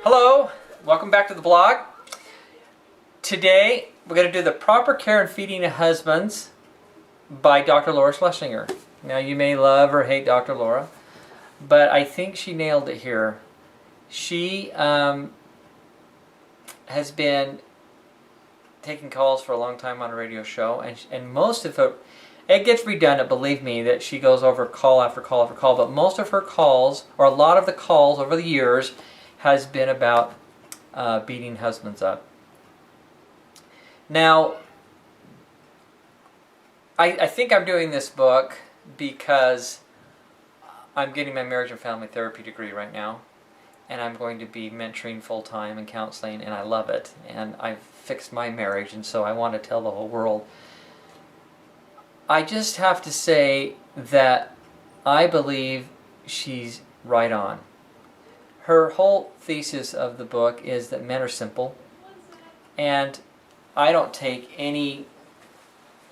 Hello, welcome back to the blog. Today we're going to do The Proper Care and Feeding of Husbands by Dr. Laura Schlessinger. Now you may love or hate Dr. Laura, but I think she nailed it here. She has been taking calls for a long time on a radio show, and most of it gets redundant, believe me, that she goes over call after call after call, but most of her calls, or a lot of the calls over the years, has been about beating husbands up. Now, I think I'm doing this book because I'm getting my marriage and family therapy degree right now, and I'm going to be mentoring full-time and counseling, and I love it, and I've fixed my marriage, and so I want to tell the whole world. I just have to say that I believe she's right on. Her whole thesis of the book is that men are simple, and I don't take any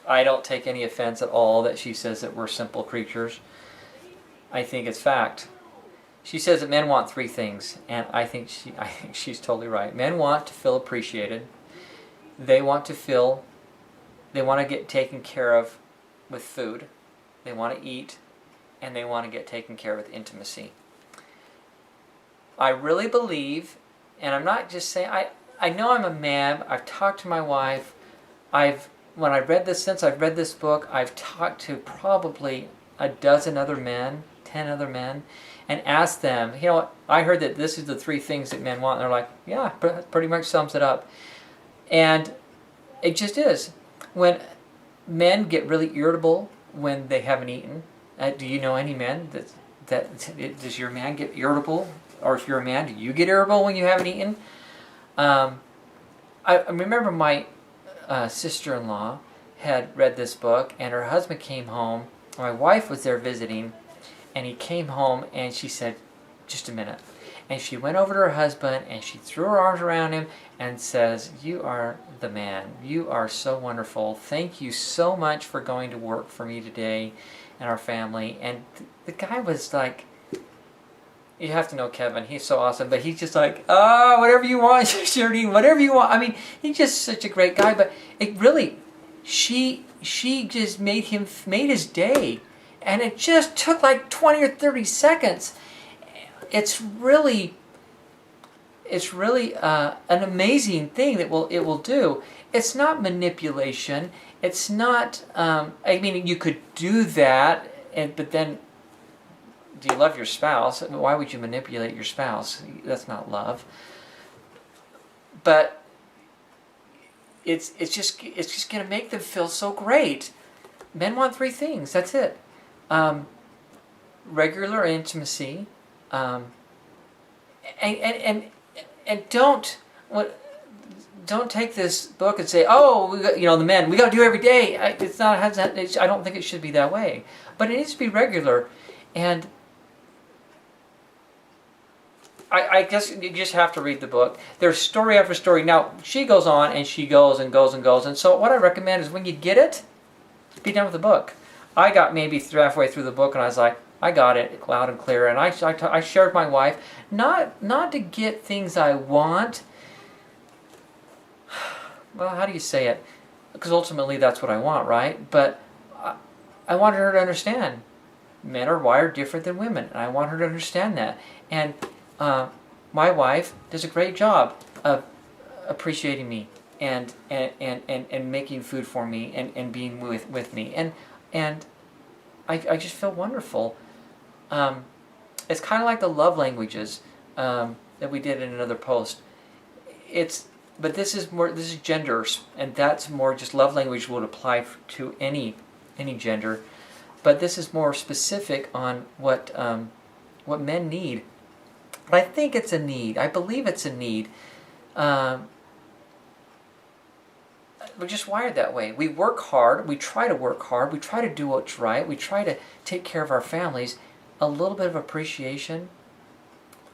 offense at all that she says that we're simple creatures. I think it's fact. She says that men want three things, and I think she's totally right. Men want to feel appreciated. They want to get taken care of with food. They want to eat, and they want to get taken care of with intimacy. I really believe, and I'm not just saying, I know I'm a man. I've talked to my wife. Since I've read this book, I've talked to probably a dozen other men, 10 other men, and asked them, you know what, I heard that this is the three things that men want. And they're like, yeah, pretty much sums it up. And it just is. When men get really irritable when they haven't eaten, do you know any men does your man get irritable? Or if you're a man, do you get irritable when you haven't eaten? I remember my sister-in-law had read this book, and her husband came home. My wife was there visiting, and he came home, and she said, just a minute. And she went over to her husband, and she threw her arms around him and says, you are the man. You are so wonderful. Thank you so much for going to work for me today and our family. And the guy was like, you have to know Kevin, he's so awesome, but he's just like, whatever you want, Shirley, whatever you want. I mean, he's just such a great guy, but it really, she just made his day, and it just took like 20 or 30 seconds. It's really an amazing thing that it will do. It's not manipulation. It's not, I mean, you could do that, but then, do you love your spouse? Why would you manipulate your spouse? That's not love. But it's just going to make them feel so great. Men want three things. That's it. Regular intimacy, and don't take this book and say, the men, we got to do it every day. It's not. I don't think it should be that way. But it needs to be regular, and I guess you just have to read the book. There's story after story. Now, she goes on, and she goes and goes and goes. And so what I recommend is when you get it, be done with the book. I got maybe halfway through the book, and I was like, I got it loud and clear. And I shared with my wife, not to get things I want. Well, how do you say it? Because ultimately that's what I want, right? But I wanted her to understand. Men are wired different than women, and I want her to understand that. And my wife does a great job of appreciating me and making food for me and being with me, and I just feel wonderful. It's kind of like the love languages that we did in another post. But this is genders, and that's more just love language would apply to any gender, but this is more specific on what men need. But I think it's a need. I believe it's a need. We're just wired that way. We work hard. We try to work hard. We try to do what's right. We try to take care of our families. A little bit of appreciation,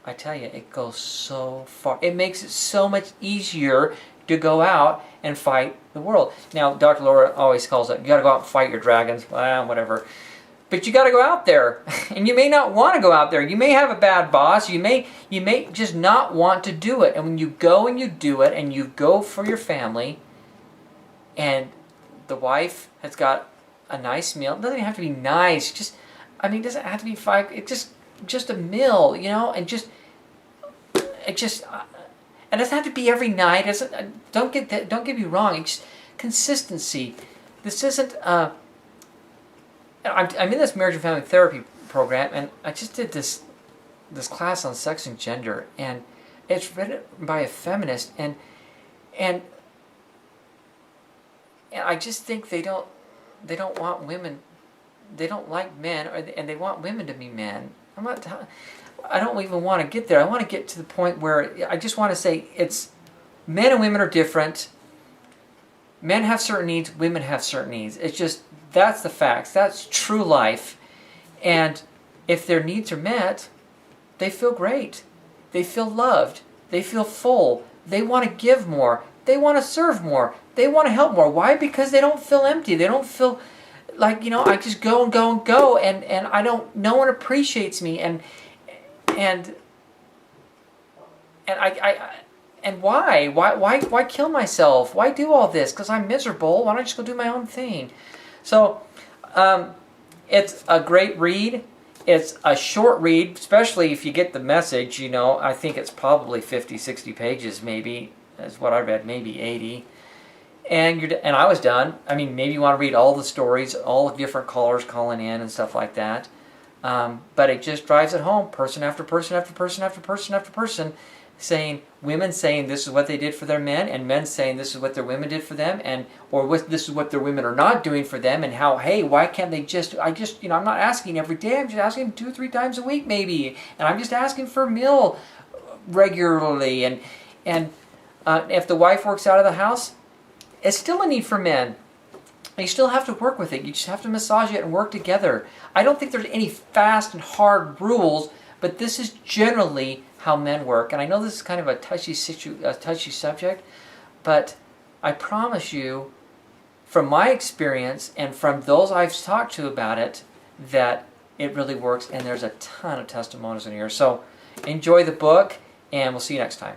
I tell you, it goes so far. It makes it so much easier to go out and fight the world. Now, Dr. Laura always calls it, you got to go out and fight your dragons. Well, whatever. But you got to go out there, and you may not want to go out there. You may have a bad boss. You may just not want to do it. And when you go and you do it, and you go for your family, and the wife has got a nice meal. It doesn't even have to be nice. Just, I mean, it doesn't have to be five. It just a meal, you know, and just it just. It doesn't have to be every night. It doesn't, don't get me wrong. It's just consistency. This isn't. I'm in this marriage and family therapy program, and I just did this class on sex and gender, and it's written by a feminist, and I just think they don't want women, they don't like men, and they want women to be men. I don't even want to get there. I want to get to the point where I just want to say it's men and women are different. Men have certain needs, women have certain needs. It's just, that's the facts. That's true life. And if their needs are met, they feel great. They feel loved. They feel full. They want to give more. They want to serve more. They want to help more. Why? Because they don't feel empty. They don't feel like, you know, I just go and go and go, and I don't, no one appreciates me, and why kill myself? Why do all this? Because I'm miserable. Why don't I just go do my own thing? So it's a great read. It's a short read, especially if you get the message. You know, I think it's probably 50, 60 pages, maybe. That's what I read, maybe 80. And I was done. I mean, maybe you want to read all the stories, all the different callers calling in and stuff like that. But it just drives it home, person after person after person after person after person, women saying this is what they did for their men, and men saying this is what their women did for them, this is what their women are not doing for them, and how, hey, why can't they I'm not asking every day, I'm just asking 2 or 3 times a week maybe, and I'm just asking for a meal regularly, and if the wife works out of the house, it's still a need for men. You still have to work with it. You just have to massage it and work together. I don't think there's any fast and hard rules, but this is generally how men work. And I know this is kind of a touchy subject, but I promise you, from my experience and from those I've talked to about it, that it really works, and there's a ton of testimonials in here. So enjoy the book, and we'll see you next time.